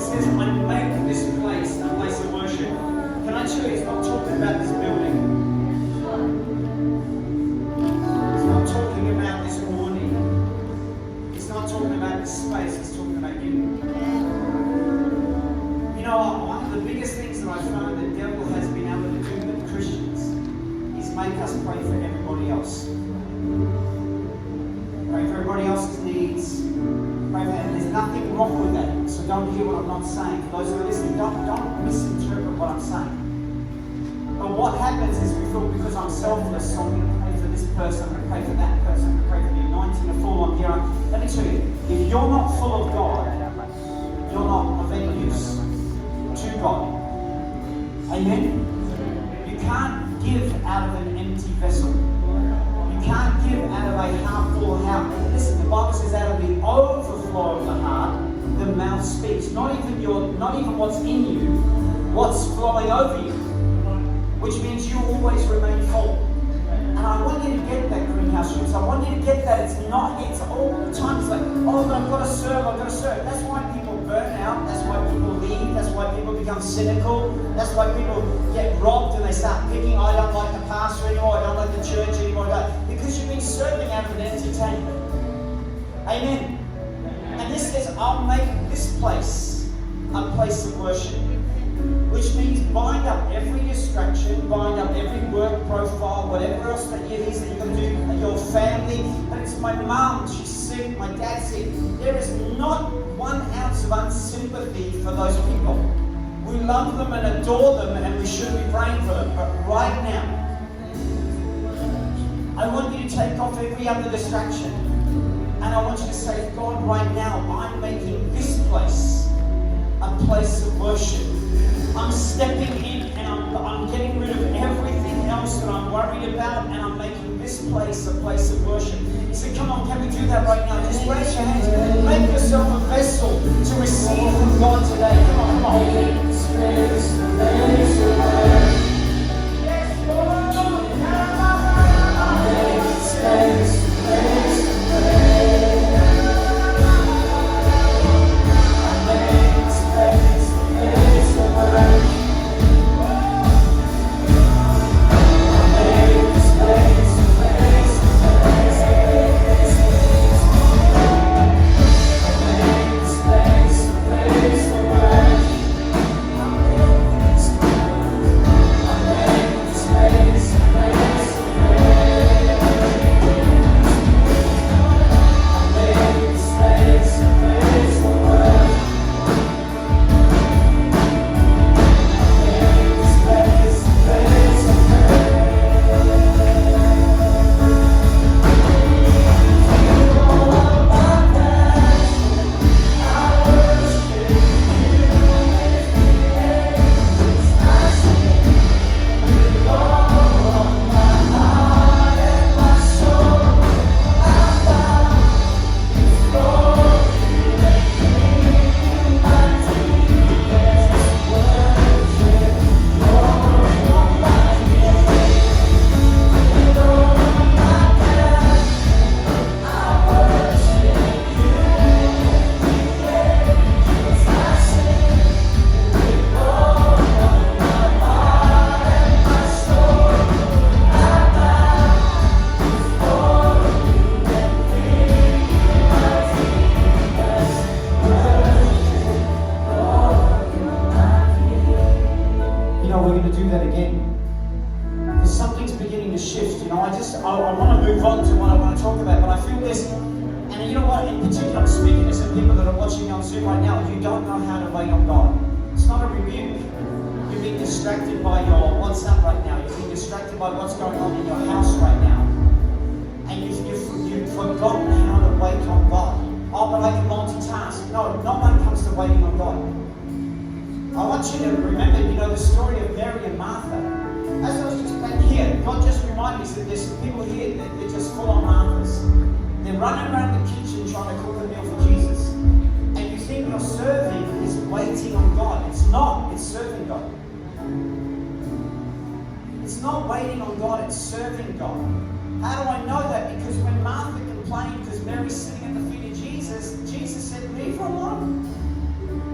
says, I make this place a place of worship. Can I tell you, it's not talking about this building. It's not talking about this morning. It's not talking about this space. It's talking about you. You know, one of the biggest things that I found the devil has been able to do with Christians is make us pray for everybody else. Pray for everybody else's needs. Pray for them. There's nothing wrong with that. So don't hear what I'm not saying. For those who are listening, don't misinterpret what I'm saying. But what happens is we feel because I'm selfless, so I'm going to pray for this person, I'm going to pray for that person, I'm going to pray for the anointing to fall on here. Let me tell you, if you're not full of God, you're not of any use to God. Amen? You can't give out of an empty vessel. You can't give out of a half full house. Listen, the Bible says out of the overflow of the heart, the mouth speaks. Not even what's in you, what's flowing over you. Which means you always remain full. And I want you to get that, greenhouse shoots. I want you to get that. It's all the time. It's like, oh, but I've got to serve. That's why people burn out. That's why people leave. That's why people become cynical. That's why people get robbed and they start picking, I don't like the pastor anymore. I don't like the church anymore. Because you've been serving out of an entertainment. Amen. And this says, I'll make this place a place of worship. Which means bind up every distraction, bind up every work profile, whatever else that it is that you're going to do, your family. But it's my mum, she's sick, my dad's sick. There is not 1 ounce of unsympathy for those people. We love them and adore them and we should be praying for them. But right now, I want you to take off every other distraction. And I want you to say, God, right now, I'm making this place a place of worship. I'm stepping in and I'm getting rid of everything else that I'm worried about and I'm making this place a place of worship. So come on, can we do that right now? Just raise your hands. Make yourself a vessel to receive from God today. Come on, come on. Yes,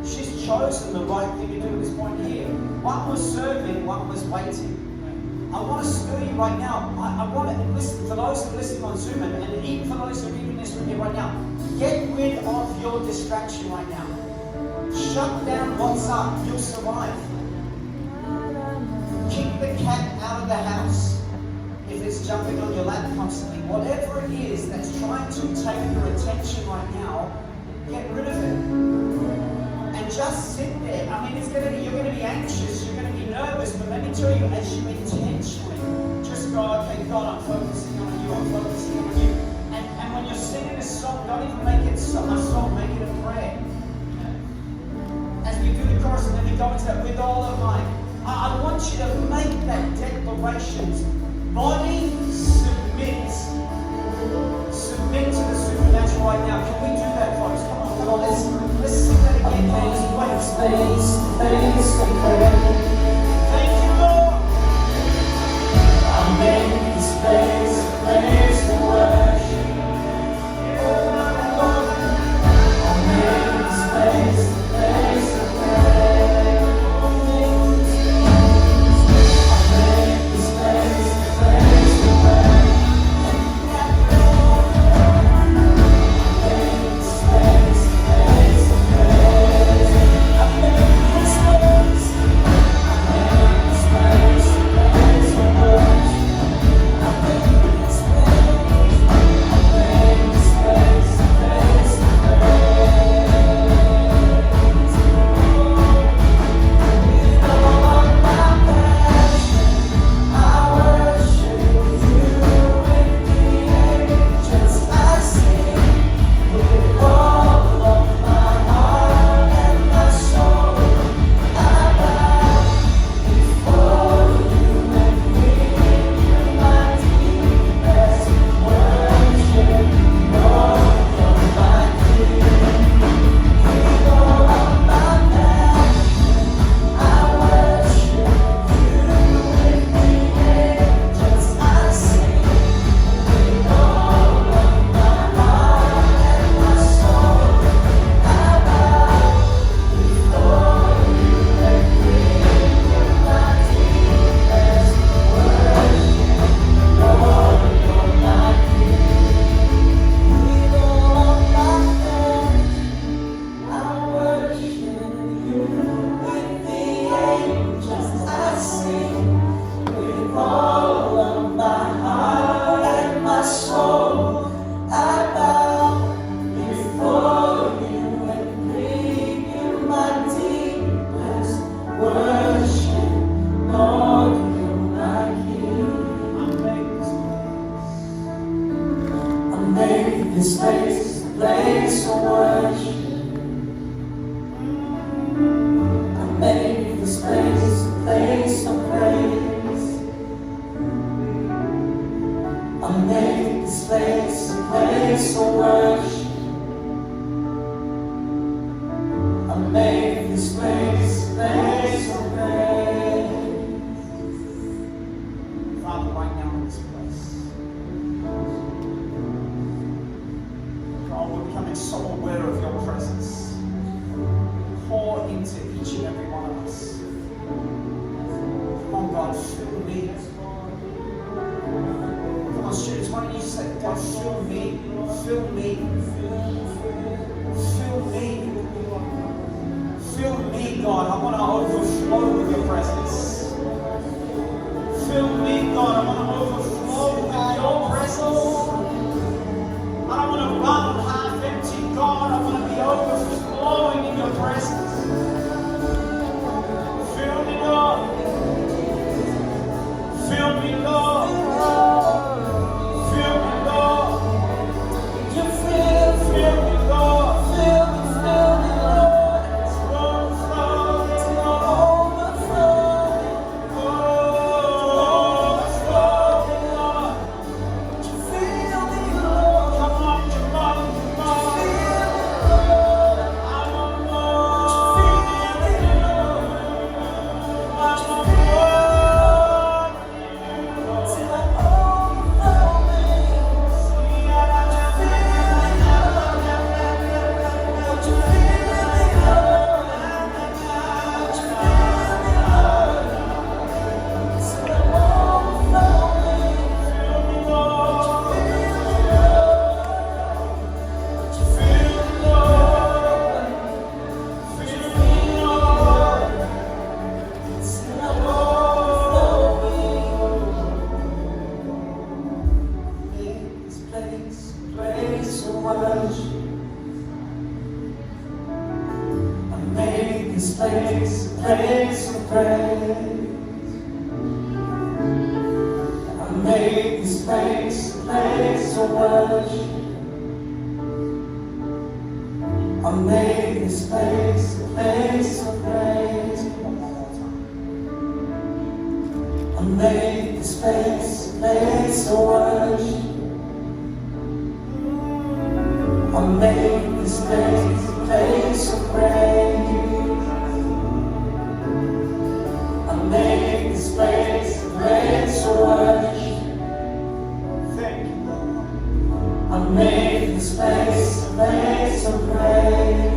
She's chosen the right thing to do at this point here. One was serving, one was waiting. I want to stir you right now. I want to listen for those who are listening on Zoom and even for those who are in this room here right now. Get rid of your distraction right now. Shut down what's up. You'll survive. Kick the cat out of the house. If it's jumping on your lap constantly, whatever it is that's trying to take your attention right now, get rid of it. And just sit there. I mean, you're going to be anxious, you're going to be nervous, but let me tell you, as you intentionally just go, okay, God, I'm focusing on you, I'm focusing on you. And when you're singing a song, don't even make it a song, make it a prayer. As we do the chorus and then we go into that with all of mine, I want you to make that declaration. Body submit to the supernatural right now. Can we do that, folks? Come on, let's sing that again. Make space to pray. Thank you, Lord. I make space to worship. I make space to pray. This place, a place of worship. I make this place a place of praise. I make this place a place of worship. I make this place a place of praise. Father, right now in this place, we're becoming so aware of your presence. Pour into each and every one of us. Come on, God, fill me. Come on, students, why don't you say, God, fill me, fill me, fill me. Fill me, God. I want to overflow with your presence. Fill me, God. I want to overflow with your presence. I don't want to run half empty, God. I want to be overflowing in your presence. Fill me, Lord. Fill me, Lord. Fill me, Lord. You fill me, Lord. Fill me, Lord. It's overflowing, overflowing, overflowing. place of praise. I make this place a place of worship. I make this place a place of praise. I make this place a place of worship. I make this place a place of praise. I make this place a place of worship. Thank you, Lord. I make this place a place of praise.